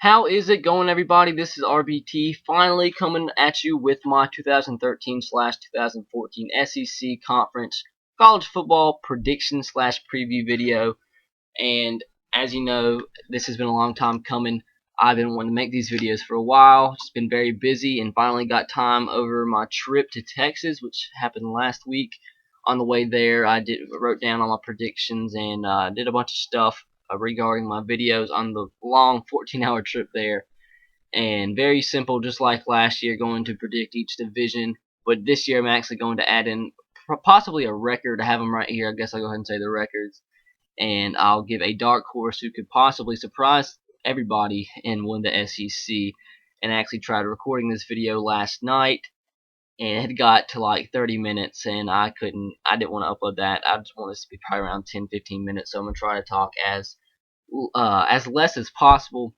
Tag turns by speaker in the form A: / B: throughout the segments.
A: How is it going, everybody? This is RBT finally coming at you with my 2013/2014 SEC Conference College Football Prediction/Preview video. And as you know, this has been a long time coming. I've been wanting to make these videos for a while. Just been very busy and finally got time over my trip to Texas, which happened last week. On the way there, I wrote down all my predictions and did a bunch of stuff regarding my videos on the long 14-hour trip there. And very simple, just like last year, going to predict each division. But this year, I'm actually going to add in possibly a record. I have them right here. I guess I'll go ahead and say the records. And I'll give a dark horse who could possibly surprise everybody and win the SEC. And I actually tried recording this video last night, and it had got to like 30 minutes, and I didn't want to upload that. I just want this to be probably around 10-15 minutes, so I'm going to try to talk as less as possible.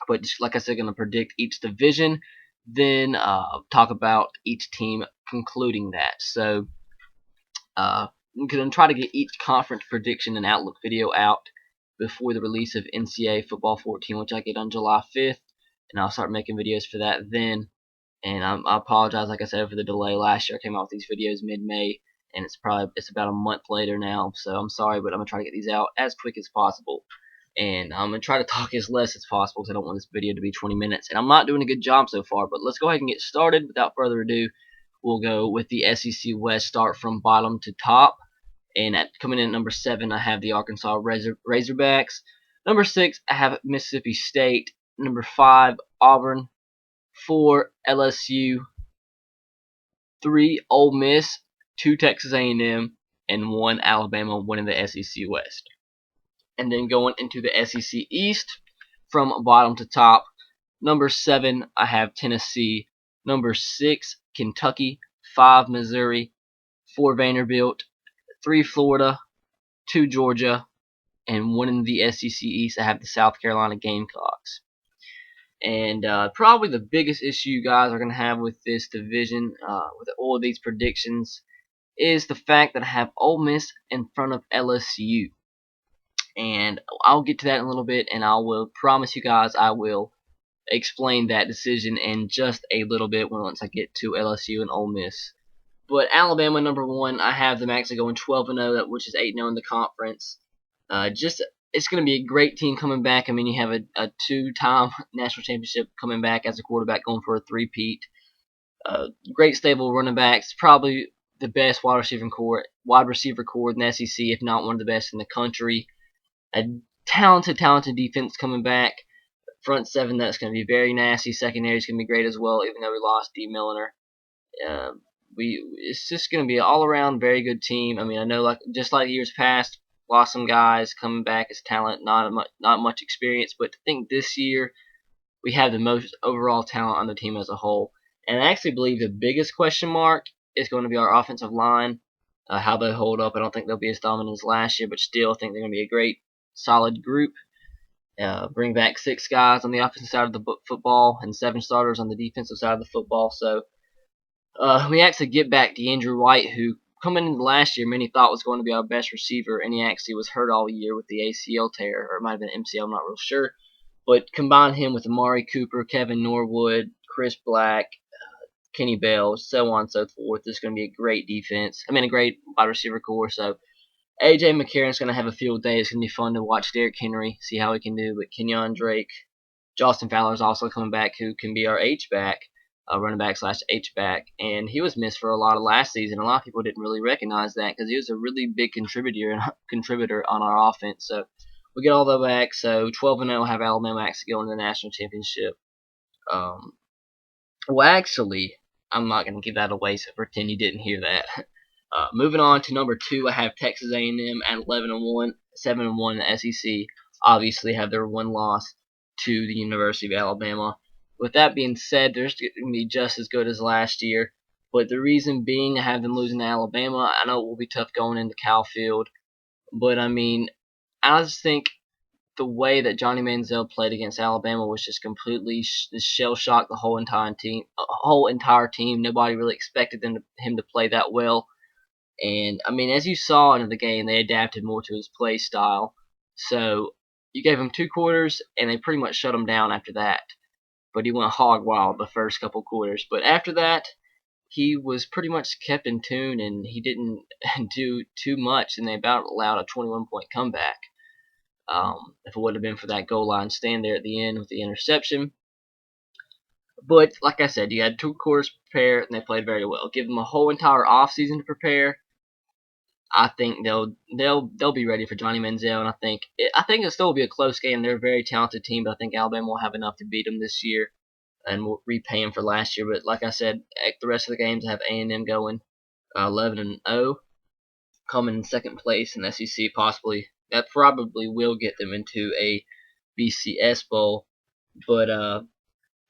A: But just like I said, going to predict each division, then talk about each team concluding that. So I'm going to try to get each conference prediction and outlook video out before the release of NCAA Football 14, which I get on July 5th, and I'll start making videos for that then. And I apologize, like I said, for the delay. Last year I came out with these videos mid-May, and it's about a month later now, so I'm sorry, but I'm going to try to get these out as quick as possible. And I'm going to try to talk as less as possible because I don't want this video to be 20 minutes. And I'm not doing a good job so far, but let's go ahead and get started. Without further ado, we'll go with the SEC West, start from bottom to top. And coming in at number 7, I have the Arkansas Razorbacks. Number 6, I have Mississippi State. Number 5, Auburn. 4, LSU. 3, Ole Miss. 2, Texas A&M. And 1, Alabama, winning the SEC West. And then going into the SEC East, from bottom to top. Number 7, I have Tennessee. Number 6, Kentucky. 5, Missouri. 4, Vanderbilt. 3, Florida. 2, Georgia. And winning the SEC East, I have the South Carolina Gamecocks. And probably the biggest issue you guys are going to have with this division, with all of these predictions, is the fact that I have Ole Miss in front of LSU. And I'll get to that in a little bit, and I will promise you guys I will explain that decision in just a little bit once I get to LSU and Ole Miss. But Alabama, number 1, I have them actually going 12-0, which is 8-0 in the conference. It's going to be a great team coming back. I mean, you have a 2-time national championship coming back as a quarterback, going for a three-peat. Great stable running backs, probably the best wide receiver core in the SEC, if not one of the best in the country. A talented defense coming back. Front 7, that's going to be very nasty. Secondary is going to be great as well, even though we lost D. Milliner. It's just going to be an all-around very good team. I mean, I know just like years past, lost some guys coming back as talent, not much experience, but I think this year we have the most overall talent on the team as a whole. And I actually believe the biggest question mark is going to be our offensive line, how they hold up. I don't think they'll be as dominant as last year, but still I think they're going to be a great, solid group. Bring back 6 guys on the offensive side of the football and 7 starters on the defensive side of the football. So we actually get back DeAndre White, who coming in last year many thought was going to be our best receiver, and he actually was hurt all year with the ACL tear, or it might have been MCL, I'm not real sure. But combine him with Amari Cooper, Kevin Norwood, Chris Black, Kenny Bell, so on and so forth. This is going to be a great defense. I mean, a great wide receiver core. So A.J. McCarron's going to have a field day. It's going to be fun to watch Derrick Henry, see how he can do. But Kenyon Drake, Justin Fowler is also coming back, who can be our H-back, running back / H-back. And he was missed for a lot of last season. A lot of people didn't really recognize that because he was a really big contributor on our offense. So we get all that back. So 12-0, have Alabama actually going to the national championship. Well, actually, I'm not going to give that away, so pretend you didn't hear that. Moving on to number 2, I have Texas A&M at 11-1, 7-1 in the SEC. Obviously, have their one loss to the University of Alabama. With that being said, they're going to be just as good as last year. But the reason being, I have them losing to Alabama. I know it will be tough going into Cal Field, but I mean, I just think the way that Johnny Manziel played against Alabama was just completely shell-shocked the whole entire team. Nobody really expected him to play that well. And, I mean, as you saw in the game, they adapted more to his play style. So you gave him 2 quarters, and they pretty much shut him down after that. But he went hog wild the first couple quarters. But after that, he was pretty much kept in tune, and he didn't do too much, and they about allowed a 21-point comeback. If it would have been for that goal line stand there at the end with the interception. But like I said, you had 2 quarters to prepare, and they played very well. Give them a whole entire offseason to prepare. I think they'll be ready for Johnny Manziel, and I think it'll still be a close game. They're a very talented team, but I think Alabama will have enough to beat them this year, and we'll repay them for last year. But like I said, the rest of the games I have A&M going 11-0, coming in second place in the SEC. Possibly that probably will get them into a BCS bowl, but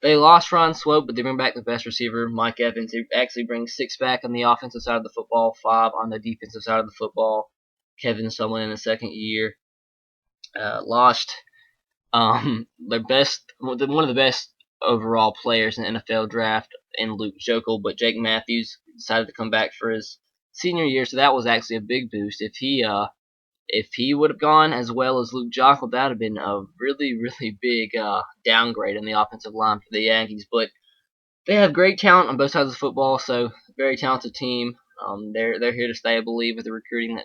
A: they lost Ron Swope, but they bring back the best receiver, Mike Evans. He actually brings 6 back on the offensive side of the football, 5 on the defensive side of the football. Kevin Sumlin in the second year. Lost their one of the best overall players in the NFL draft in Luke Joeckel, but Jake Matthews decided to come back for his senior year, so that was actually a big boost. If he would have gone as well as Luke Joeckel, that would have been a really, really big downgrade in the offensive line for the Yankees. But they have great talent on both sides of the football, so very talented team. They're here to stay, I believe, with the recruiting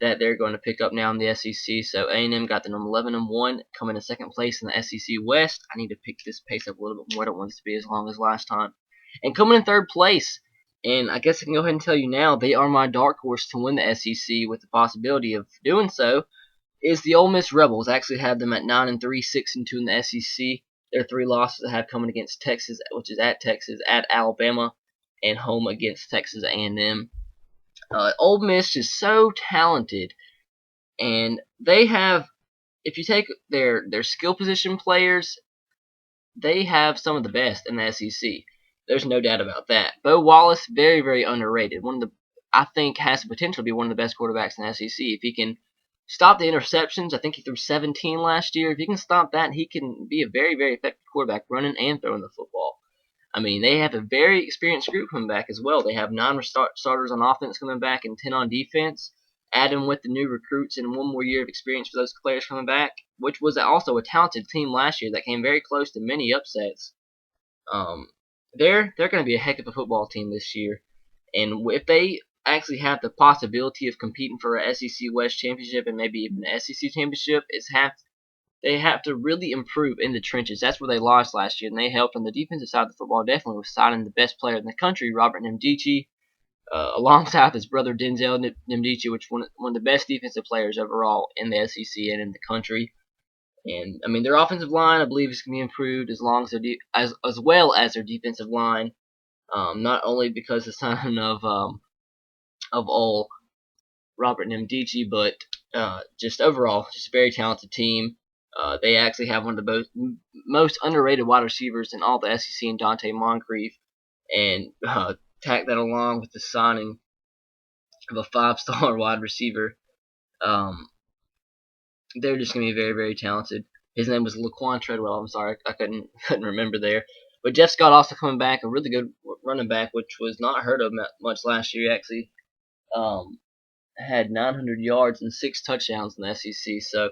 A: that they're going to pick up now in the SEC. So A&M got them 11-1, coming in second place in the SEC West. I need to pick this pace up a little bit more. I don't want this to be as long as last time. And coming in third place, and I guess I can go ahead and tell you now, they are my dark horse to win the SEC with the possibility of doing so, is the Ole Miss Rebels. I actually have them at 9-3, 6-2 in the SEC. Their 3 losses I have coming against Texas, which is at Texas, at Alabama, and home against Texas A&M. Ole Miss is so talented, and they have, if you take their skill position players, they have some of the best in the SEC. There's no doubt about that. Bo Wallace, very, very underrated. I think has the potential to be one of the best quarterbacks in the SEC. If he can stop the interceptions, I think he threw 17 last year. If he can stop that, he can be a very, very effective quarterback running and throwing the football. I mean, they have a very experienced group coming back as well. They have 9 starters on offense coming back and 10 on defense. Add them with the new recruits and 1 more year of experience for those players coming back, which was also a talented team last year that came very close to many upsets. They're going to be a heck of a football team this year, and if they actually have the possibility of competing for a SEC West championship and maybe even an SEC championship, they have to really improve in the trenches. That's where they lost last year, and they helped on the defensive side of the football definitely with signing the best player in the country, Robert Nkemdiche, alongside his brother Denzel Nkemdiche, which one of the best defensive players overall in the SEC and in the country. And I mean, their offensive line, I believe, is going to be improved as long as as well as their defensive line. Not only because the son of Ole Robert Nkemdiche, but just overall, just a very talented team. They actually have one of the most underrated wide receivers in all the SEC, in Dante Moncrief, and tack that along with the signing of a 5-star wide receiver. They're just going to be very, very talented. His name was Laquan Treadwell. I'm sorry, I couldn't remember there. But Jeff Scott also coming back, a really good running back, which was not heard of much last year. He actually had 900 yards and 6 touchdowns in the SEC. So,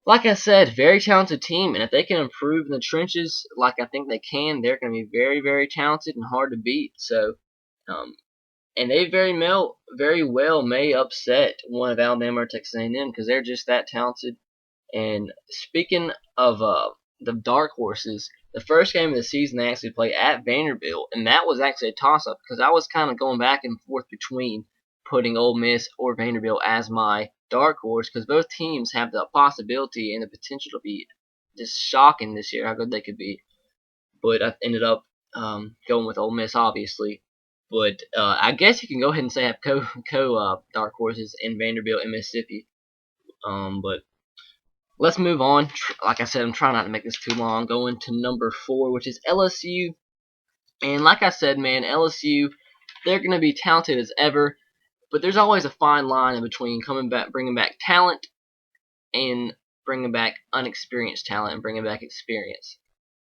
A: like I said, very talented team. And if they can improve in the trenches like I think they can, they're going to be very, very talented and hard to beat. So, and they very well may upset one of Alabama or Texas A&M because they're just that talented. And speaking of the dark horses, the first game of the season they actually play at Vanderbilt, and that was actually a toss-up because I was kind of going back and forth between putting Ole Miss or Vanderbilt as my dark horse because both teams have the possibility and the potential to be just shocking this year, how good they could be. But I ended up going with Ole Miss, obviously. But I guess you can go ahead and say I have dark horses in Vanderbilt and Mississippi. But let's move on. Like I said, I'm trying not to make this too long. Going to number 4, which is LSU. And like I said, man, LSU, they're going to be talented as ever. But there's always a fine line in between bringing back talent and bringing back unexperienced talent and bringing back experience.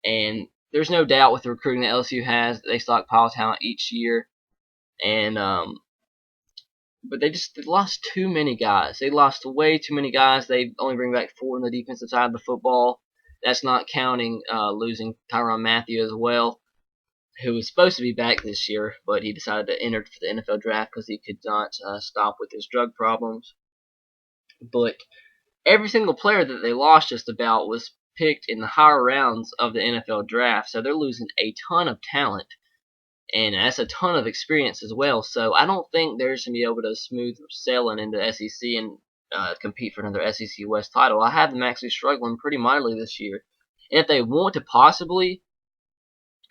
A: And there's no doubt with the recruiting that LSU has, they stockpile talent each year. And but they lost too many guys. They lost way too many guys. They only bring back 4 on the defensive side of the football. That's not counting losing Tyrann Mathieu as well, who was supposed to be back this year, but he decided to enter for the NFL draft because he could not stop with his drug problems. But every single player that they lost just about was picked in the higher rounds of the NFL draft, so they're losing a ton of talent, and that's a ton of experience as well. So I don't think they're going to be able to smooth sailing into SEC and compete for another SEC West title. I have them actually struggling pretty mightily this year. And if they want to possibly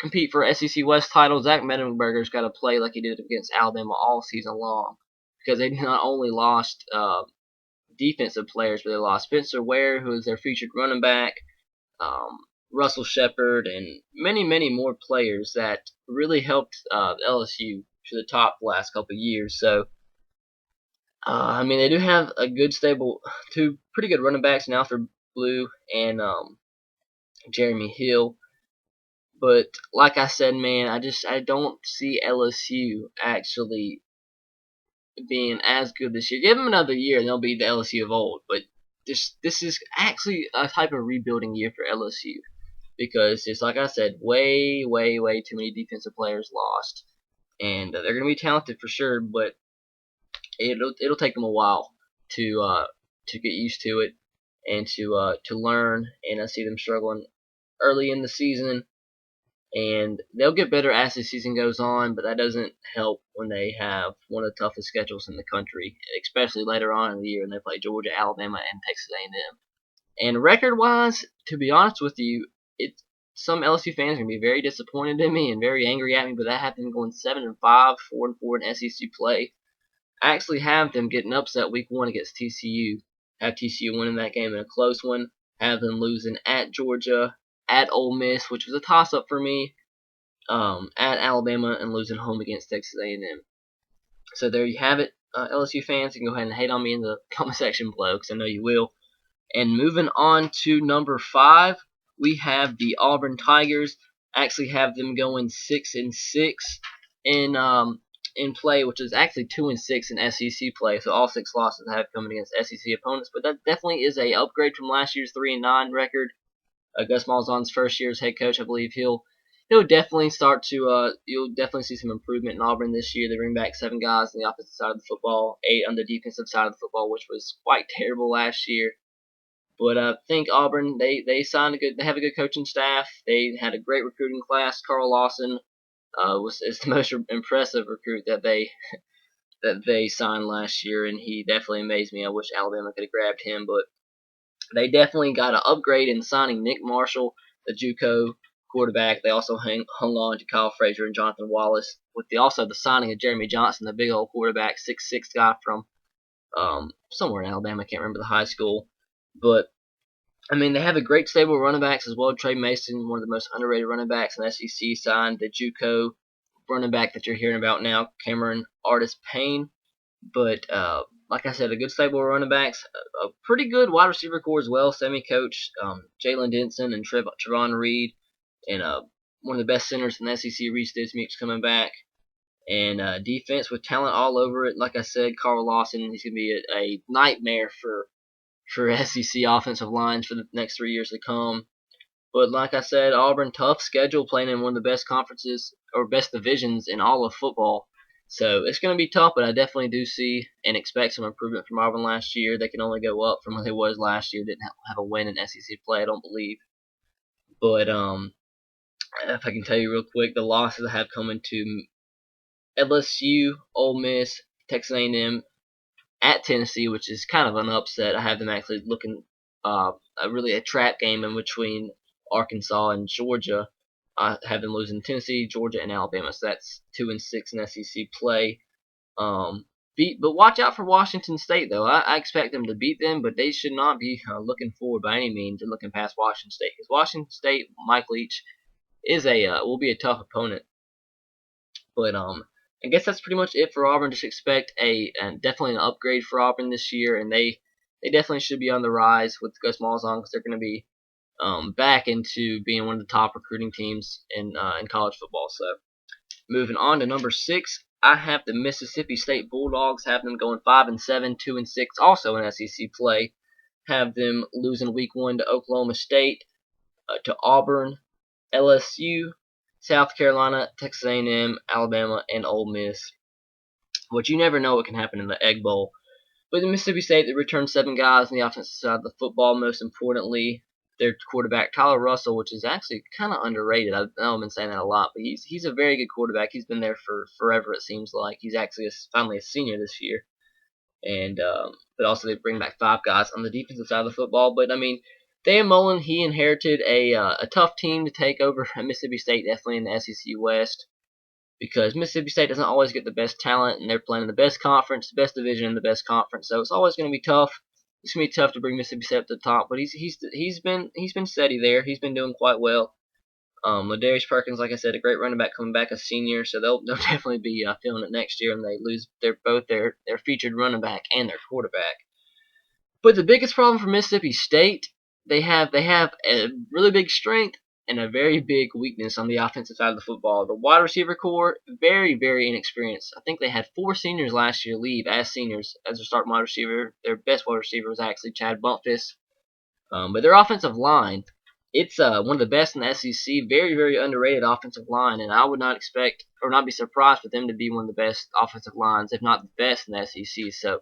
A: compete for SEC West title, Zach Mettenberger's got to play like he did against Alabama all season long, because they not only lost defensive players, but they lost Spencer Ware, who is their featured running back, um, Russell Shepard, and many, many more players that really helped LSU to the top the last couple of years. So, I mean, they do have a good, stable, 2 pretty good running backs in Alfred Blue and Jeremy Hill. But like I said, man, I don't see LSU actually being as good this year. Give them another year, and they'll be the LSU of old. But this is actually a type of rebuilding year for LSU, because it's like I said, way, way, way too many defensive players lost, and they're gonna be talented for sure, but it'll take them a while to get used to it and to learn. And I see them struggling early in the season, and they'll get better as the season goes on, but that doesn't help when they have one of the toughest schedules in the country, especially later on in the year when they play Georgia, Alabama, and Texas A&M. And record-wise, to be honest with you, some LSU fans are gonna be very disappointed in me and very angry at me, but that had them going 7-5, 4-4 in SEC play. I actually have them getting upset week 1 against TCU. Have TCU winning that game in a close one. Have them losing at Georgia, at Ole Miss, which was a toss-up for me, at Alabama, and losing home against Texas A&M. So there you have it, LSU fans. You can go ahead and hate on me in the comment section below, because I know you will. And moving on to number 5, we have the Auburn Tigers. I actually have them going 6-6 in play, which is actually 2-6 in SEC play. So all 6 losses I have coming against SEC opponents. But that definitely is a upgrade from last year's 3-9 record. Gus Malzahn's first year as head coach, I believe he'll definitely start to you'll definitely see some improvement in Auburn this year. They bring back 7 guys on the offensive side of the football, 8 on the defensive side of the football, which was quite terrible last year. But I think Auburn, they have a good coaching staff. They had a great recruiting class. Carl Lawson is the most impressive recruit that they signed last year, and he definitely amazed me. I wish Alabama could have grabbed him, but they definitely got an upgrade in signing Nick Marshall, the JUCO quarterback. They also hung on to Kyle Frazier and Jonathan Wallace, with also the signing of Jeremy Johnson, the big old quarterback, 6'6" guy from somewhere in Alabama. I can't remember the high school. But, I mean, they have a great stable of running backs as well. Trey Mason, one of the most underrated running backs in the SEC, signed the JUCO running back that you're hearing about now, Cameron Artis-Payne. But, like I said, a good stable of running backs, a pretty good wide receiver core as well, semi-coach Jalen Denson and Trevon Reed, and one of the best centers in the SEC, Reese Dismuke's coming back. And defense with talent all over it. Like I said, Carl Lawson, he's going to be a nightmare for SEC offensive lines for the next 3 years to come. But like I said, Auburn, tough schedule, playing in one of the best conferences or best divisions in all of football. So it's going to be tough, but I definitely do see and expect some improvement from Auburn last year. They can only go up from what they was last year. Didn't have a win in SEC play, I don't believe. But if I can tell you real quick, the losses I have coming to LSU, Ole Miss, Texas A&M, at Tennessee, which is kind of an upset. I have them actually looking really a trap game in between Arkansas and Georgia. I have them losing Tennessee, Georgia, and Alabama. So that's 2-6 in SEC play. But watch out for Washington State, though. I expect them to beat them, but they should not be looking forward by any means and looking past Washington State, because Washington State, Mike Leach, is will be a tough opponent. But I guess that's pretty much it for Auburn. Just expect definitely an upgrade for Auburn this year, and they definitely should be on the rise with Gus Malzahn, because they're going to be back into being one of the top recruiting teams in college football. So moving on to number 6, I have the Mississippi State Bulldogs, have them going 5-7, 2-6, also in SEC play. Have them losing week 1 to Oklahoma State, to Auburn, LSU, South Carolina, Texas A&M, Alabama, and Ole Miss. Which you never know what can happen in the Egg Bowl. But in Mississippi State, they returned 7 guys on the offensive side of the football. Most importantly, their quarterback, Tyler Russell, which is actually kind of underrated. I know I've been saying that a lot, but he's a very good quarterback. He's been there for forever, it seems like. He's actually finally a senior this year. And but also they bring back 5 guys on the defensive side of the football. But I mean, Dan Mullen, he inherited a tough team to take over at Mississippi State, definitely in the SEC West, because Mississippi State doesn't always get the best talent, and they're playing in the best conference, the best division, and the best conference. So it's always going to be tough. It's going to be tough to bring Mississippi State up to the top, but he's been steady there. He's been doing quite well. Ladarius Perkins, like I said, a great running back coming back a senior, so they'll definitely be feeling it next year, and they lose both their featured running back and their quarterback. But the biggest problem for Mississippi State, they have a really big strength and a very big weakness on the offensive side of the football. The wide receiver core, very, very inexperienced. I think they had 4 seniors last year leave as seniors as their starting wide receiver. Their best wide receiver was actually Chad Bumpus. But their offensive line, it's one of the best in the SEC. Very, very underrated offensive line, and I would not expect or not be surprised for them to be one of the best offensive lines, if not the best in the SEC. So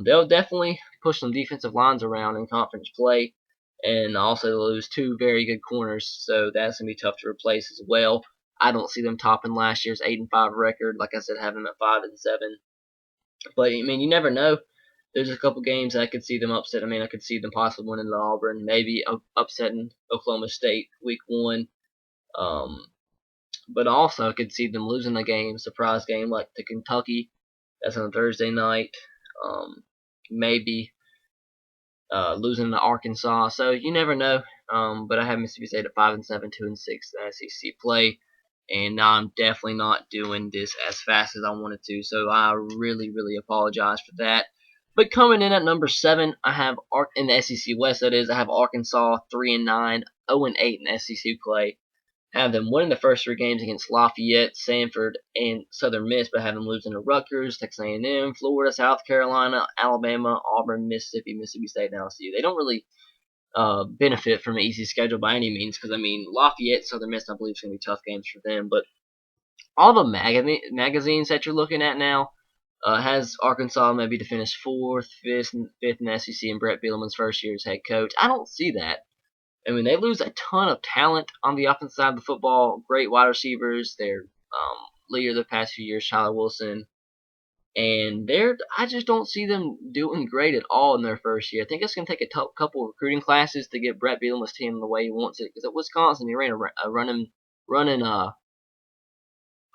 A: they'll definitely push some defensive lines around in conference play, and also lose 2 very good corners, so that's going to be tough to replace as well. I don't see them topping last year's 8-5 record. Like I said, having them at 5-7. But I mean, you never know. There's a couple games I could see them upset. I mean, I could see them possibly winning the Auburn, maybe upsetting Oklahoma State week 1. But also I could see them losing a game, surprise game like to Kentucky. That's on Thursday night. Maybe losing to Arkansas. So you never know. But I have Mississippi State at 5-7, 2-6 in SEC play. And I'm definitely not doing this as fast as I wanted to. So I really, really apologize for that. But coming in at number 7, I have in the SEC West. That is, I have Arkansas 3-9, 0-8 in SEC play. Have them winning the first 3 games against Lafayette, Sanford, and Southern Miss, but have them losing to Rutgers, Texas A&M, Florida, South Carolina, Alabama, Auburn, Mississippi, Mississippi State, and LSU. They don't really benefit from an easy schedule by any means, because I mean Lafayette, Southern Miss, I believe is going to be tough games for them. But all the magazines that you're looking at now has Arkansas maybe to finish 4th, 5th in the SEC, and Brett Bielema's first year as head coach. I don't see that. I mean, they lose a ton of talent on the offensive side of the football. Great wide receivers. Their leader the past few years, Tyler Wilson. And I just don't see them doing great at all in their first year. I think it's going to take a couple of recruiting classes to get Brett Bielema's team the way he wants it. Because at Wisconsin, he ran a running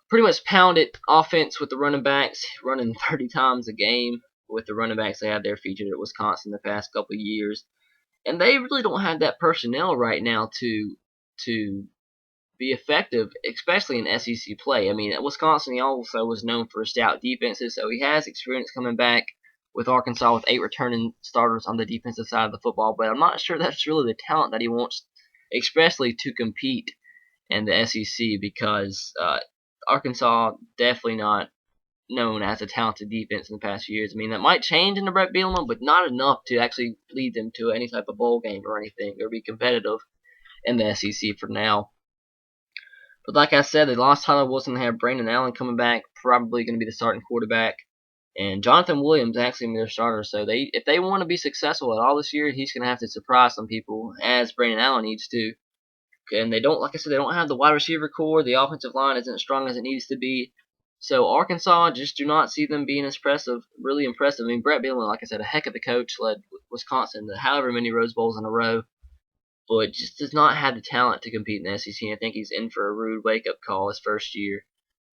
A: pretty much pounded offense with the running backs, running 30 times a game with the running backs they had there featured at Wisconsin the past couple of years. And they really don't have that personnel right now to be effective, especially in SEC play. I mean, at Wisconsin, he also was known for stout defenses, so he has experience coming back with Arkansas with 8 returning starters on the defensive side of the football. But I'm not sure that's really the talent that he wants, especially to compete in the SEC, because Arkansas definitely not known as a talented defense in the past few years. I mean, that might change in the Brett Bielema, but not enough to actually lead them to any type of bowl game or anything, or be competitive in the SEC for now. But like I said, they lost Tyler Wilson. They have Brandon Allen coming back, probably going to be the starting quarterback, and Jonathan Williams actually going to be their starter. So if they want to be successful at all this year, he's going to have to surprise some people, as Brandon Allen needs to. And they don't, like I said, they don't have the wide receiver core. The offensive line isn't as strong as it needs to be. So Arkansas, just do not see them being really impressive. I mean, Brett Bielema, like I said, a heck of a coach, led Wisconsin to however many Rose Bowls in a row, but just does not have the talent to compete in the SEC. I think he's in for a rude wake-up call his first year,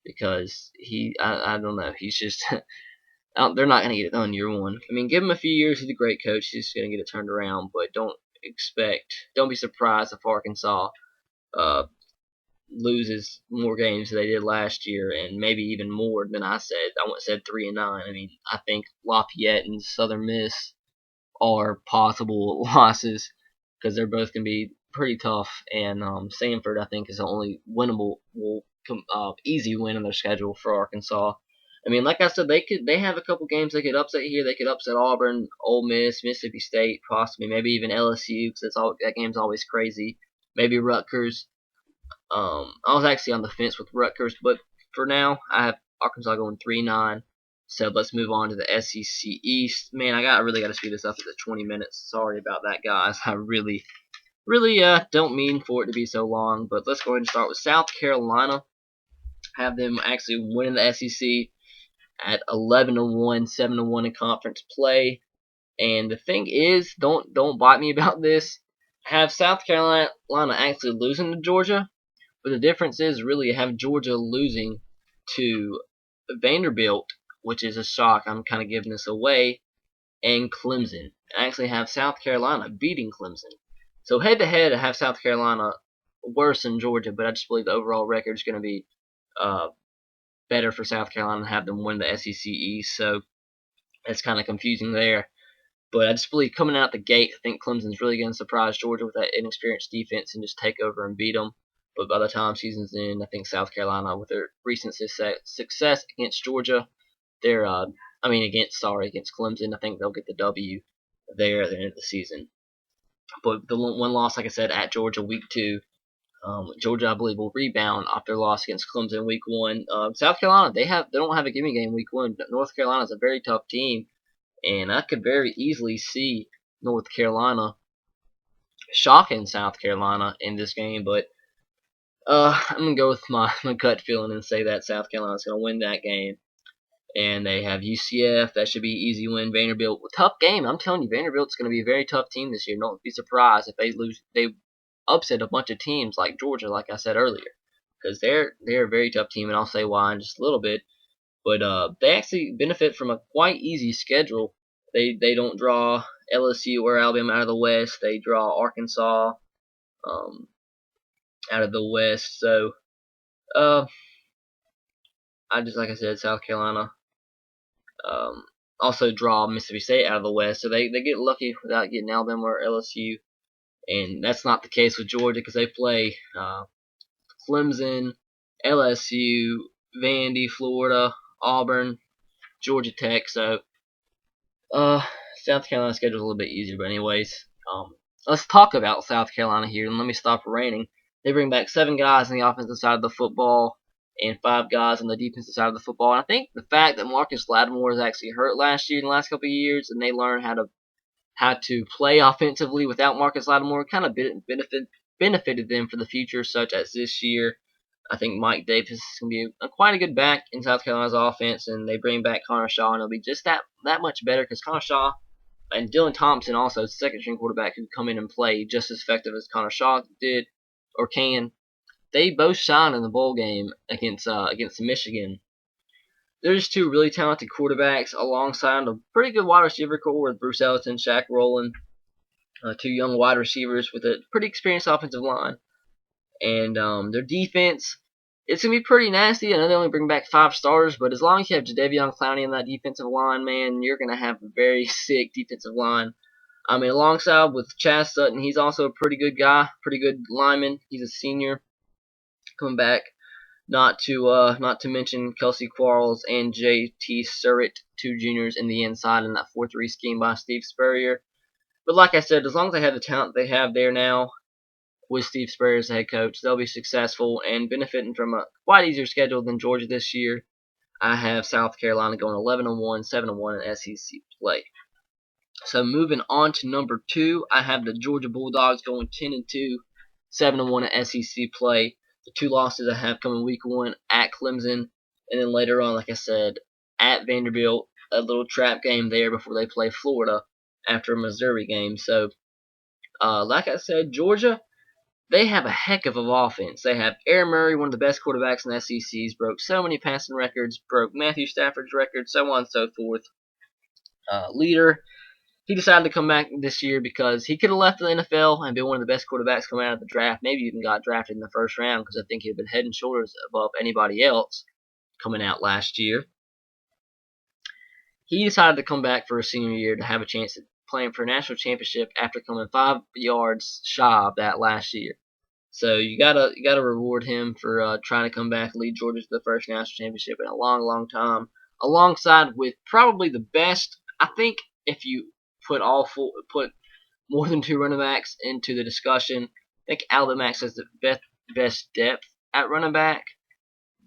A: because I don't know, he's just they're not going to get it done year 1. I mean, give him a few years, he's a great coach, he's going to get it turned around, but don't be surprised if Arkansas loses more games than they did last year, and maybe even more than I said. I said 3-9. I mean, I think Lafayette and Southern Miss are possible losses, because they're both going to be pretty tough. And Sanford, I think, is the only winnable easy win on their schedule for Arkansas. I mean, like I said, they have a couple games they could upset here. They could upset Auburn, Ole Miss, Mississippi State, possibly maybe even LSU because that game's always crazy. Maybe Rutgers. I was actually on the fence with Rutgers, but for now I have Arkansas going 3-9. So let's move on to the SEC East. Man, really got to speed this up to 20 minutes. Sorry about that, guys. I really don't mean for it to be so long, but let's go ahead and start with South Carolina. Have them actually winning the SEC at 11-1, 7-1 in conference play. And the thing is, don't bite me about this. Have South Carolina actually losing to Georgia, but the difference is really have Georgia losing to Vanderbilt, which is a shock. I'm kind of giving this away, and Clemson. I actually have South Carolina beating Clemson. So head to head, I have South Carolina worse than Georgia, but I just believe the overall record is going to be better for South Carolina and have them win the SEC East. So it's kind of confusing there. But I just believe coming out the gate, I think Clemson's really going to surprise Georgia with that inexperienced defense and just take over and beat them. But by the time season's in, I think South Carolina, with their recent success against Georgia, against Clemson, I think they'll get the W there at the end of the season. But the one loss, like I said, at Georgia week 2, Georgia, I believe, will rebound after their loss against Clemson week 1. South Carolina, they don't have a gimme game week 1. North Carolina is a very tough team, and I could very easily see North Carolina shocking South Carolina in this game. But I'm gonna go with my gut feeling and say that South Carolina's gonna win that game. And they have UCF. That should be an easy win. Vanderbilt, tough game. I'm telling you, Vanderbilt's going to be a very tough team this year. Don't be surprised if they lose. They upset a bunch of teams like Georgia, like I said earlier, because they're a very tough team, and I'll say why in just a little bit. But they actually benefit from a quite easy schedule. They don't draw LSU or Alabama out of the West. They draw Arkansas out of the West. So like I said, South Carolina. Also draw Mississippi State out of the West, so they get lucky without getting Alabama or LSU, and that's not the case with Georgia because they play Clemson, LSU, Vandy, Florida, Auburn, Georgia Tech. So South Carolina's schedule is a little bit easier, but anyways, let's talk about South Carolina here, and let me stop raining. They bring back 7 guys on the offensive side of the football and 5 guys on the defensive side of the football. And I think the fact that Marcus Lattimore was actually hurt last year in the last couple of years, and they learned how to play offensively without Marcus Lattimore, kind of benefited them for the future, such as this year. I think Mike Davis is going to be quite a good back in South Carolina's offense, and they bring back Connor Shaw, and it'll be just that much better because Connor Shaw and Dylan Thompson, also second-string quarterback, who come in and play just as effective as Connor Shaw did or can. They both shine in the bowl game against Michigan. They're just 2 really talented quarterbacks alongside a pretty good wide receiver core with Bruce Ellington, Shaq Rowland, 2 young wide receivers with a pretty experienced offensive line. And their defense, it's going to be pretty nasty. I know they only bring back 5 starters, but as long as you have Jadeveon Clowney in that defensive line, man, you're going to have a very sick defensive line. I mean, alongside with Chaz Sutton, he's also a pretty good guy, pretty good lineman. He's a senior coming back. Not to mention Kelsey Quarles and J.T. Surratt, 2 juniors in the inside in that 4-3 scheme by Steve Spurrier. But like I said, as long as they have the talent they have there now with Steve Spurrier as the head coach, they'll be successful and benefiting from a quite easier schedule than Georgia this year. I have South Carolina going 11-1, 7-1 in SEC play. So moving on to number 2, I have the Georgia Bulldogs going 10-2, 7-1 in SEC play. The 2 losses I have coming week 1 at Clemson, and then later on, like I said, at Vanderbilt, a little trap game there before they play Florida after a Missouri game. So, like I said, Georgia, they have a heck of an offense. They have Aaron Murray, one of the best quarterbacks in the SECs, broke so many passing records, broke Matthew Stafford's record, so on and so forth. Leader. He decided to come back this year because he could have left the NFL and been one of the best quarterbacks coming out of the draft. Maybe even got drafted in the first round because I think he'd been head and shoulders above anybody else coming out last year. He decided to come back for a senior year to have a chance at playing for a national championship after coming 5 yards shy of that last year. So you gotta reward him for trying to come back and lead Georgia to the first national championship in a long, long time, alongside with probably the best. I think if you put more than two running backs into the discussion, I think Alabama has the best depth at running back.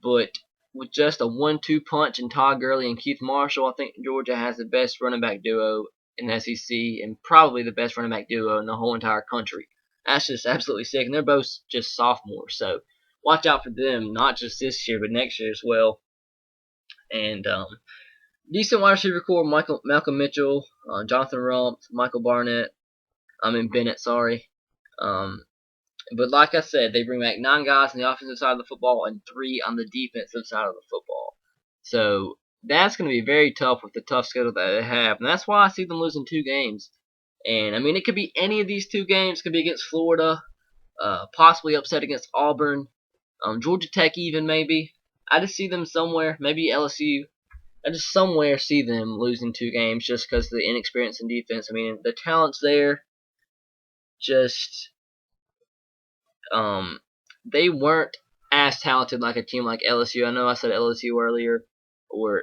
A: But with just a 1-2 punch in Todd Gurley and Keith Marshall, I think Georgia has the best running back duo in the SEC and probably the best running back duo in the whole entire country. That's just absolutely sick, and they're both just sophomores, so watch out for them, not just this year but next year as well. And decent wide receiver core: Malcolm Mitchell, Jonathan Rump, Michael Bennett. Sorry. Um, but like I said, they bring back 9 guys on the offensive side of the football and 3 on the defensive side of the football. So that's going to be very tough with the tough schedule that they have. And that's why I see them losing 2 games. And, I mean, it could be any of these 2 games. It could be against Florida, possibly upset against Auburn, Georgia Tech even maybe. I just see them somewhere, maybe LSU. I just somewhere see them losing 2 games just because of the inexperience in defense. I mean, the talent's there. Just they weren't as talented like a team like LSU. I know I said LSU earlier,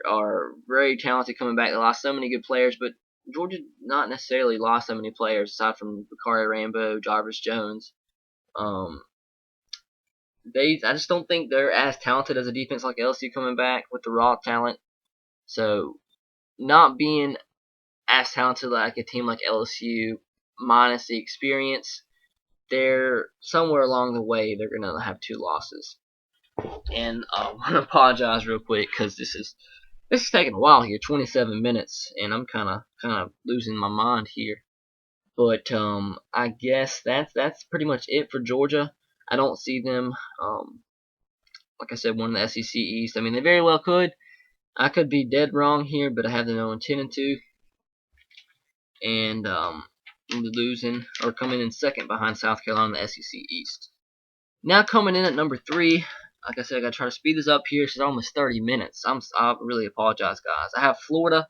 A: are very talented coming back. They lost so many good players, but Georgia not necessarily lost so many players aside from Bakari Rambo, Jarvis Jones. I just don't think they're as talented as a defense like LSU coming back with the raw talent. So not being as talented like a team like LSU minus the experience, they're somewhere along the way they're gonna have 2 losses. And I want to apologize real quick because this is taking a while here, 27 minutes, and I'm kind of losing my mind here. But I guess that's pretty much it for Georgia. I don't see them, like I said, winning the SEC East. I mean, they very well could. I could be dead wrong here, but I have them going 10-2, and losing or coming in second behind South Carolina in the SEC East. Now coming in at number 3, like I said, I gotta try to speed this up here. It's almost 30 minutes. I really apologize, guys. I have Florida.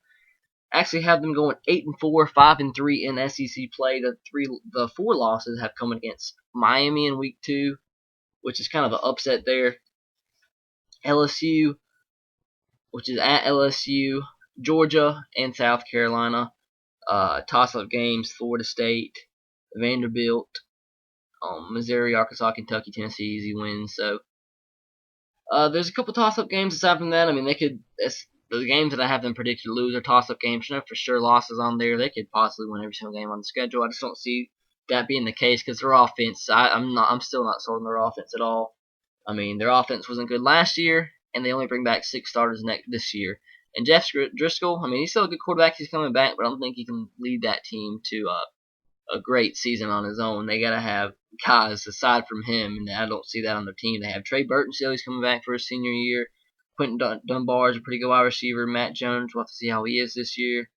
A: I actually have them going 8-4, 5-3 in SEC play. The 4 losses have come against Miami in week 2, which is kind of an upset there. LSU, which is at LSU, Georgia, and South Carolina. Toss-up games: Florida State, Vanderbilt, Missouri, Arkansas, Kentucky, Tennessee, easy wins. So there's a couple toss-up games aside from that. I mean, the games that I have them predicted to lose are toss-up games. No for sure losses on there. They could possibly win every single game on the schedule. I just don't see that being the case because their offense. I'm still not sold on their offense at all. I mean, their offense wasn't good last year, and they only bring back 6 starters this year. And Jeff Driscoll, I mean, he's still a good quarterback. He's coming back, but I don't think he can lead that team to a great season on his own. They got to have guys aside from him, and I don't see that on their team. They have Trey Burton still. He's coming back for his senior year. Quentin Dunbar is a pretty good wide receiver. Matt Jones, we'll have to see how he is this year.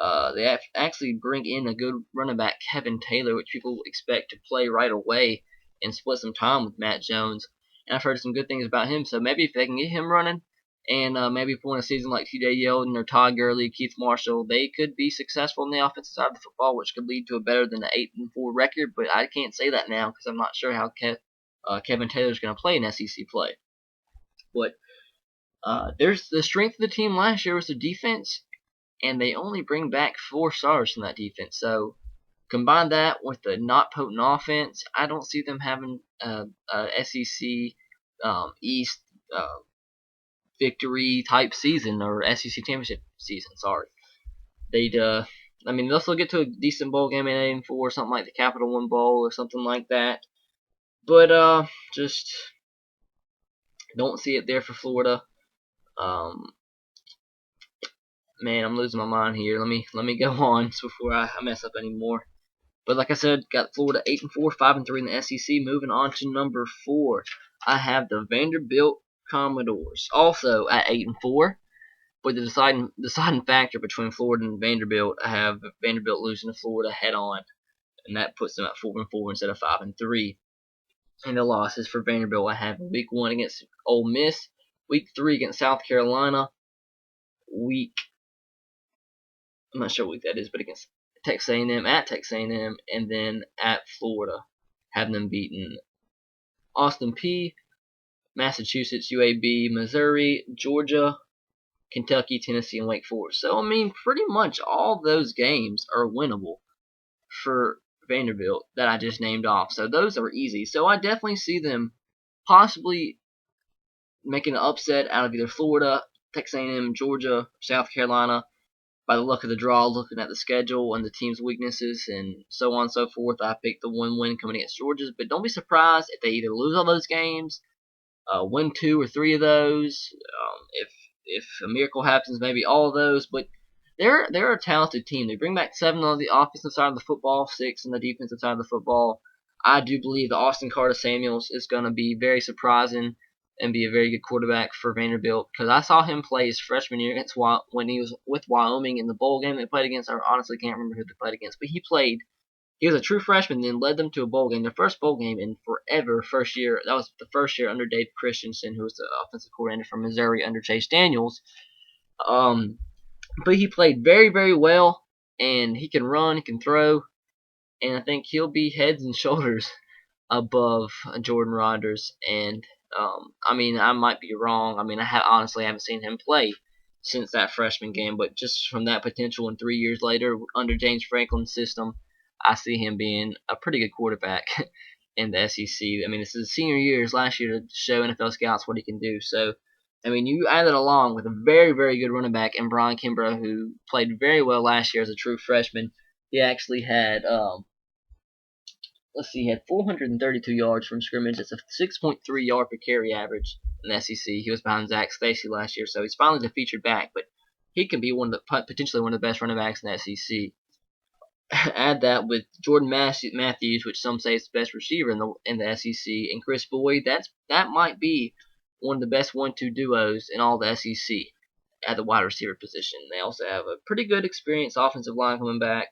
A: They actually bring in a good running back, Kevin Taylor, which people expect to play right away and split some time with Matt Jones. And I've heard some good things about him, so maybe if they can get him running, and maybe for a season like T.J. Yeldon or Todd Gurley, Keith Marshall, they could be successful in the offensive side of the football, which could lead to a better than an 8-4 record. But I can't say that now because I'm not sure how Kevin Taylor's going to play in SEC play. But there's the strength of the team last year was the defense, and they only bring back 4 stars from that defense. So combine that with the not potent offense, I don't see them having a SEC East victory type season or SEC championship season. Sorry, they'll still get to a decent bowl game in 8-4, or something like the Capital One Bowl or something like that. But just don't see it there for Florida. Man, I'm losing my mind here. Let me go on before I mess up anymore. But like I said, got Florida 8-4, 5-3 in the SEC. Moving on to number 4, I have the Vanderbilt Commodores, also at 8-4. But the deciding factor between Florida and Vanderbilt, I have Vanderbilt losing to Florida head on, and that puts them at 4-4 instead of 5-3. And the losses for Vanderbilt, I have week 1 against Ole Miss, week 3 against South Carolina, I'm not sure what week that is, but against Texas A&M, at Texas A&M, and then at Florida, having them beaten Austin P, Massachusetts, UAB, Missouri, Georgia, Kentucky, Tennessee, and Wake Forest. So, I mean, pretty much all those games are winnable for Vanderbilt that I just named off. So, those are easy. So, I definitely see them possibly making an upset out of either Florida, Texas A&M, Georgia, South Carolina. By the luck of the draw, looking at the schedule and the team's weaknesses and so on and so forth, I picked the one win coming against Georgia. But don't be surprised if they either lose all those games, win 2 or 3 of those. If a miracle happens, maybe all of those. But they're a talented team. They bring back 7 on the offensive side of the football, 6 on the defensive side of the football. I do believe that Austin Carter Samuels is going to be very surprising and be a very good quarterback for Vanderbilt, because I saw him play his freshman year against when he was with Wyoming in the bowl game they played against. I honestly can't remember who they played against, but he played. He was a true freshman, then led them to a bowl game, their first bowl game in forever. First year, that was the first year under Dave Christensen, who was the offensive coordinator from Missouri under Chase Daniels. But he played very, very well, and he can run, he can throw, and I think he'll be heads and shoulders above Jordan Rodgers. And I mean, I might be wrong. I mean, honestly haven't seen him play since that freshman game, but just from that potential, and 3 years later under James Franklin's system, I see him being a pretty good quarterback in the SEC. I mean, this is his senior year, his last year to show NFL scouts what he can do. So, I mean, you add it along with a very, very good running back in Brian Kimbrough, who played very well last year as a true freshman. He actually had he had 432 yards from scrimmage. It's a 6.3 yard per carry average in the SEC. He was behind Zach Stacy last year, so he's finally the featured back. But he can be potentially one of the best running backs in the SEC. Add that with Jordan Matthews, which some say is the best receiver in the SEC, and Chris Boyd. That might be one of the best 1-2 duos in all the SEC at the wide receiver position. They also have a pretty good experienced offensive line coming back.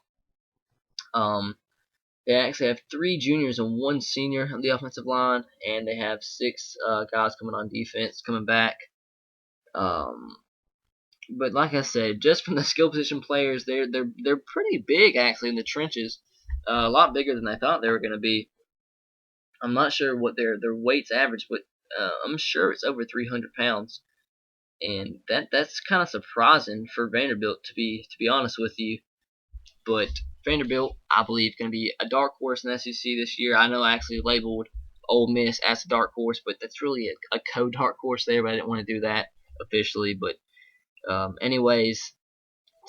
A: They actually have 3 juniors and 1 senior on the offensive line, and they have 6 guys coming on defense coming back. But like I said, just from the skill position players, they're pretty big actually in the trenches, a lot bigger than I thought they were going to be. I'm not sure what their weights average, but I'm sure it's over 300 pounds, and that's kind of surprising for Vanderbilt to be honest with you. But Vanderbilt, I believe, going to be a dark horse in the SEC this year. I know I actually labeled Ole Miss as a dark horse, but that's really a co-dark horse there, but I didn't want to do that officially. But anyways,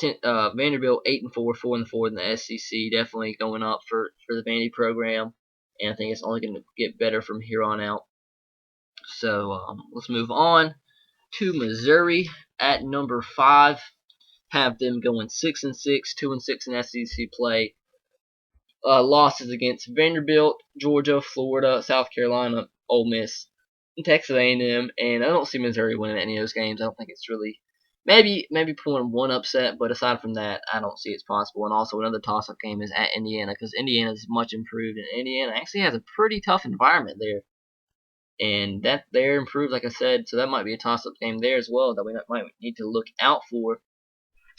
A: Vanderbilt 8-4, 4-4 in the SEC, definitely going up for the Vandy program, and I think it's only going to get better from here on out. So let's move on to Missouri at number 5. Have them going 6-6, 2-6 in SEC play. Losses against Vanderbilt, Georgia, Florida, South Carolina, Ole Miss, and Texas A&M, and I don't see Missouri winning any of those games. I don't think it's really maybe pulling one upset, but aside from that, I don't see it's possible. And also another toss-up game is at Indiana, because Indiana is much improved, and Indiana actually has a pretty tough environment there. And that they're improved, like I said, so that might be a toss-up game there as well that we might need to look out for.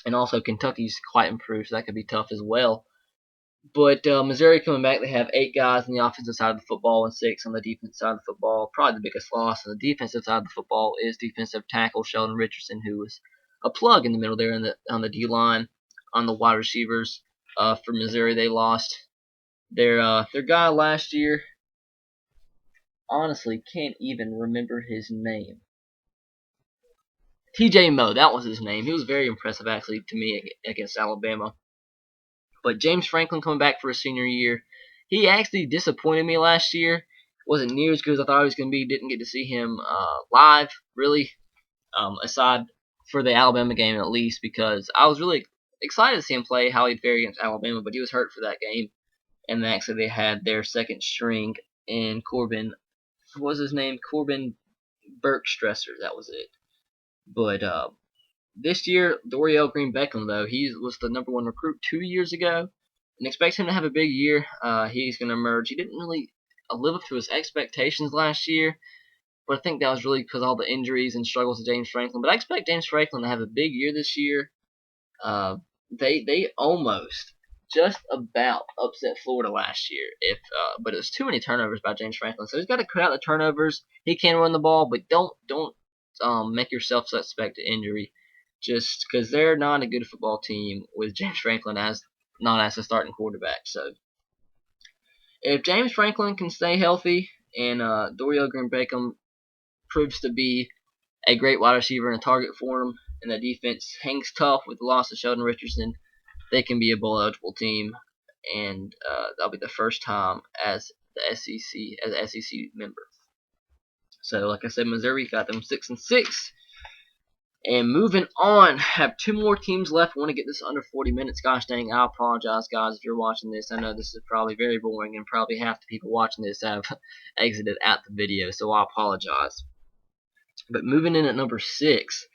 A: And also Kentucky's quite improved, so that could be tough as well. But Missouri coming back, they have 8 guys on the offensive side of the football and 6 on the defensive side of the football. Probably the biggest loss on the defensive side of the football is defensive tackle Sheldon Richardson, who was a plug in the middle there on the D-line. On the wide receivers for Missouri, they lost their guy last year. Honestly, can't even remember his name. T.J. Moe, that was his name. He was very impressive, actually, to me against Alabama. But James Franklin coming back for his senior year, he actually disappointed me last year. Wasn't near as good as I thought he was going to be. Didn't get to see him live, really, aside for the Alabama game at least, because I was really excited to see him play how he'd fare against Alabama, but he was hurt for that game. And actually they had their second string in Corbin, what was his name? Corbin Bergstresser, that was it. But this year, Dorial Green Beckham, though, he was the number 1 recruit 2 years ago, and expect him to have a big year. He's going to emerge. He didn't really live up to his expectations last year, but I think that was really because of all the injuries and struggles of James Franklin. But I expect James Franklin to have a big year this year. They almost just about upset Florida last year. But it was too many turnovers by James Franklin, so he's got to cut out the turnovers. He can run the ball, but don't make yourself suspect to injury, just because they're not a good football team with James Franklin as not as the starting quarterback. So if James Franklin can stay healthy and Dorial Green-Beckham proves to be a great wide receiver and a target for him, and the defense hangs tough with the loss of Sheldon Richardson, they can be a bowl eligible team, and that'll be the first time as the SEC member. So, like I said, Missouri got them 6-6. And moving on, have two more teams left. I want to get this under 40 minutes. Gosh dang, I apologize, guys, if you're watching this. I know this is probably very boring, and probably half the people watching this have exited out the video, so I apologize. But moving in at number 6,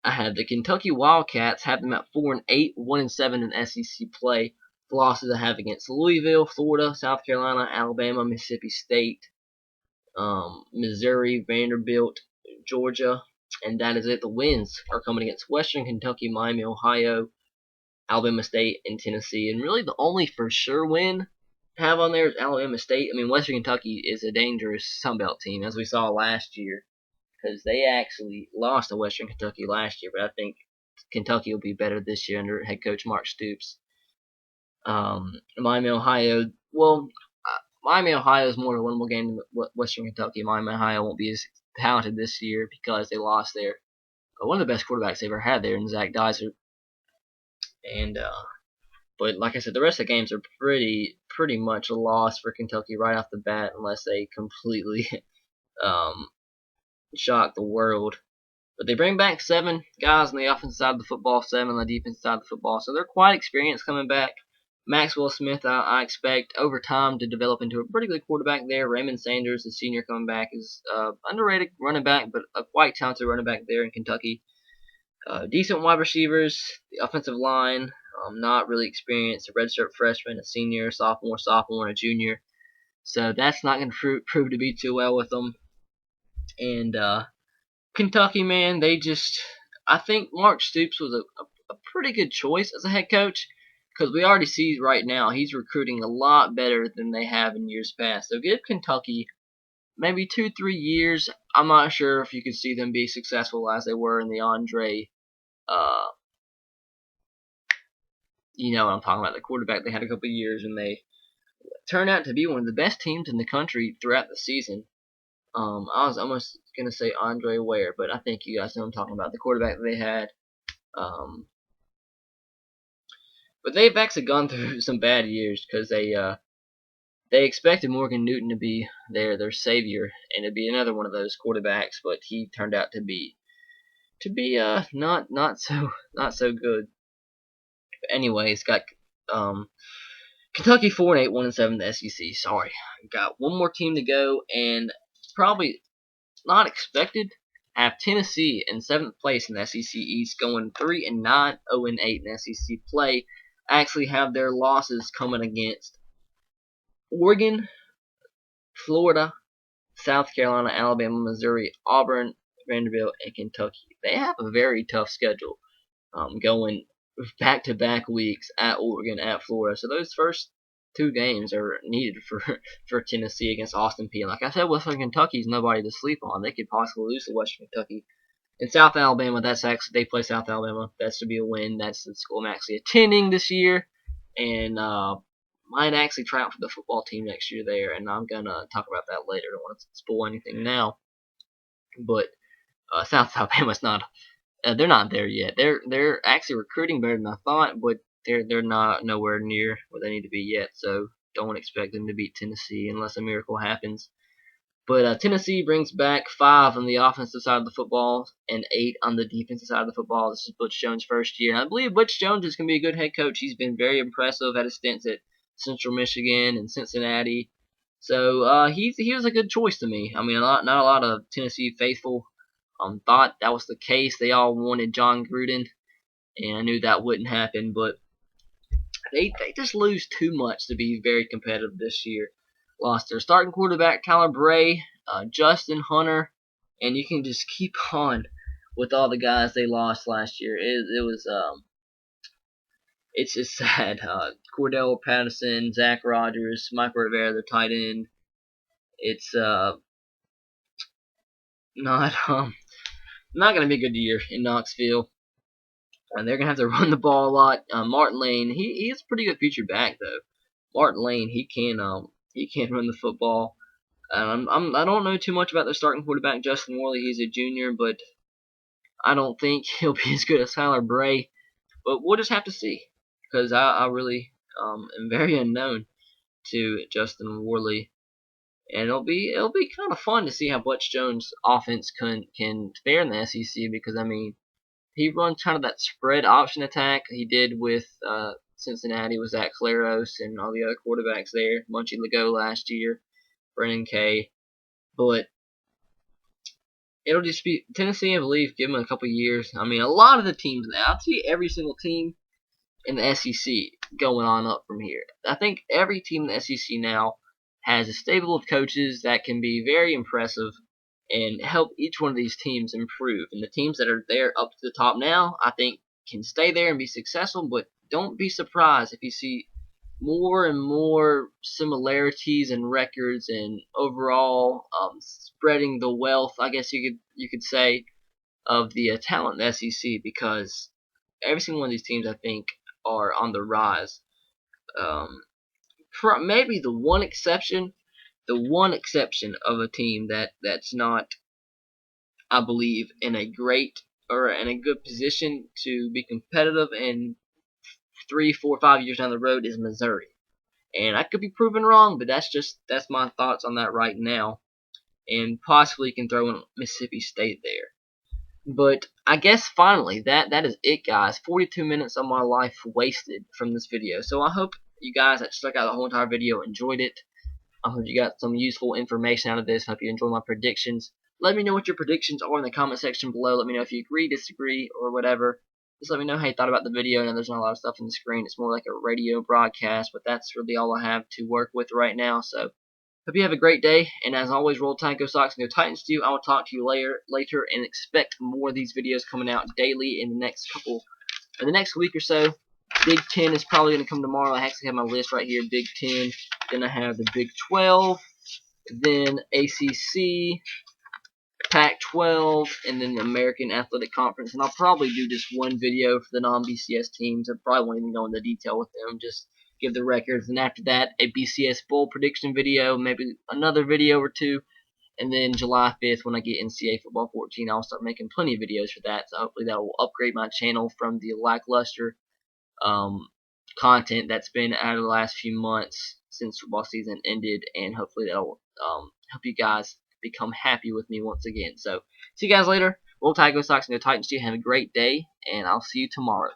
A: I have the Kentucky Wildcats. Have them at 4-8, 1-7 in SEC play. The losses I have against Louisville, Florida, South Carolina, Alabama, Mississippi State, Missouri, Vanderbilt, Georgia, and that is it. The wins are coming against Western Kentucky, Miami, Ohio, Alabama State, and Tennessee. And really, the only for sure win I have on there is Alabama State. I mean, Western Kentucky is a dangerous Sun Belt team, as we saw last year, because they actually lost to Western Kentucky last year. But I think Kentucky will be better this year under head coach Mark Stoops. Miami, Ohio. Well, Miami, Ohio is more of a winnable game than Western Kentucky. Miami, Ohio won't be as talented this year because they lost their one of the best quarterbacks they've ever had there in Zach Dysart. And but like I said, the rest of the games are pretty much a loss for Kentucky right off the bat, unless they completely shock the world. But they bring back 7 guys on the offensive side of the football, 7 on the defensive side of the football, so they're quite experienced coming back. Maxwell Smith, I expect over time to develop into a pretty good quarterback there. Raymond Sanders, the senior coming back, is underrated running back, but a quite talented running back there in Kentucky. Decent wide receivers, the offensive line, not really experienced. A redshirt freshman, a senior, sophomore, and a junior. So that's not going to prove to be too well with them. And Kentucky, man, I think Mark Stoops was a pretty good choice as a head coach, because we already see right now he's recruiting a lot better than they have in years past. So give Kentucky maybe 2-3 years. I'm not sure if you could see them be successful as they were in the Andre, you know what I'm talking about, the quarterback they had a couple of years, and they turned out to be one of the best teams in the country throughout the season. I was almost going to say Andre Ware, but I think you guys know what I'm talking about, the quarterback that they had. But they've actually gone through some bad years, because they expected Morgan Newton to be their savior and to be another one of those quarterbacks, but he turned out to be not so good. But anyways, got Kentucky 4-8, 1-7 in the SEC. Sorry, got one more team to go, and probably not expected. I have Tennessee in 7th place in the SEC East, going 3-9, 0-8 in SEC play. Actually have their losses coming against Oregon, Florida, South Carolina, Alabama, Missouri, Auburn, Vanderbilt, and Kentucky. They have a very tough schedule, going back-to-back weeks at Oregon, at Florida. So those first 2 games are needed for Tennessee against Austin Peay. And like I said, Western Kentucky is nobody to sleep on. They could possibly lose to Western Kentucky. In South Alabama, they play South Alabama. That should be a win. That's the school I'm actually attending this year, and might actually try out for the football team next year there. And I'm gonna talk about that later. I don't want to spoil anything now, but South Alabama's not. They're not there yet. They're actually recruiting better than I thought, but they're not nowhere near where they need to be yet. So don't expect them to beat Tennessee unless a miracle happens. But Tennessee brings back 5 on the offensive side of the football and 8 on the defensive side of the football. This is Butch Jones' first year, and I believe Butch Jones is going to be a good head coach. He's been very impressive at his stints at Central Michigan and Cincinnati. So he was a good choice to me. I mean, not a lot of Tennessee faithful thought that was the case. They all wanted John Gruden, and I knew that wouldn't happen. But they just lose too much to be very competitive this year. Lost their starting quarterback, Kyler Bray, Justin Hunter, and you can just keep on with all the guys they lost last year. It was it's just sad. Cordell Patterson, Zach Rogers, Michael Rivera, the tight end. It's not not gonna be a good year in Knoxville, and they're gonna have to run the ball a lot. Martin Lane, he's a pretty good future back though. Martin Lane, he can run the football. I don't know too much about the starting quarterback Justin Worley. He's a junior, but I don't think he'll be as good as Tyler Bray. But we'll just have to see, because I really am very unknown to Justin Worley, and it'll be kind of fun to see how Butch Jones' offense can fare in the SEC, because I mean he runs kind of that spread option attack he did with Cincinnati with Zach Claros and all the other quarterbacks there, Munchie Legault last year, Brennan Kay, but it'll just be Tennessee, I believe. Give them a couple years. I mean, a lot of the teams now. I'll see every single team in the SEC going on up from here. I think every team in the SEC now has a stable of coaches that can be very impressive and help each one of these teams improve. And the teams that are there up to the top now, I think, can stay there and be successful. But don't be surprised if you see more and more similarities in records and overall spreading the wealth, I guess you could say, of the talent in the SEC, because every single one of these teams, I think, are on the rise. Um, Maybe the one exception of a team that's not, I believe, in a great or in a good position to be competitive in 3, 4, 5 years down the road is Missouri. And I could be proven wrong, but that's my thoughts on that right now. And possibly can throw in Mississippi State there. But I guess finally that is it, guys. 42 minutes of my life wasted from this video. So I hope you guys that stuck out the whole entire video enjoyed it. I hope you got some useful information out of this. I hope you enjoyed my predictions. Let me know what your predictions are in the comment section below. Let me know if you agree, disagree, or whatever. Just let me know how you thought about the video. I know there's not a lot of stuff on the screen. It's more like a radio broadcast, but that's really all I have to work with right now. So hope you have a great day, and as always, roll Tide, go Sox, and go Titans to you. I will talk to you later, and expect more of these videos coming out daily in the next week or so. Big 10 is probably going to come tomorrow. I actually have my list right here. Big 10. Then I have the Big 12, then ACC, Pac-12, and then the American Athletic Conference. And I'll probably do just one video for the non-BCS teams. I probably won't even go into detail with them. Just give the records. And after that, a BCS bowl prediction video, maybe another video or two. And then July 5th, when I get NCAA Football 14, I'll start making plenty of videos for that. So hopefully that will upgrade my channel from the lackluster content that's been out of the last few months since football season ended, and hopefully that'll help you guys become happy with me once again. So see you guys later. Roll Tide, go Sox, and go Titans. You have a great day, and I'll see you tomorrow.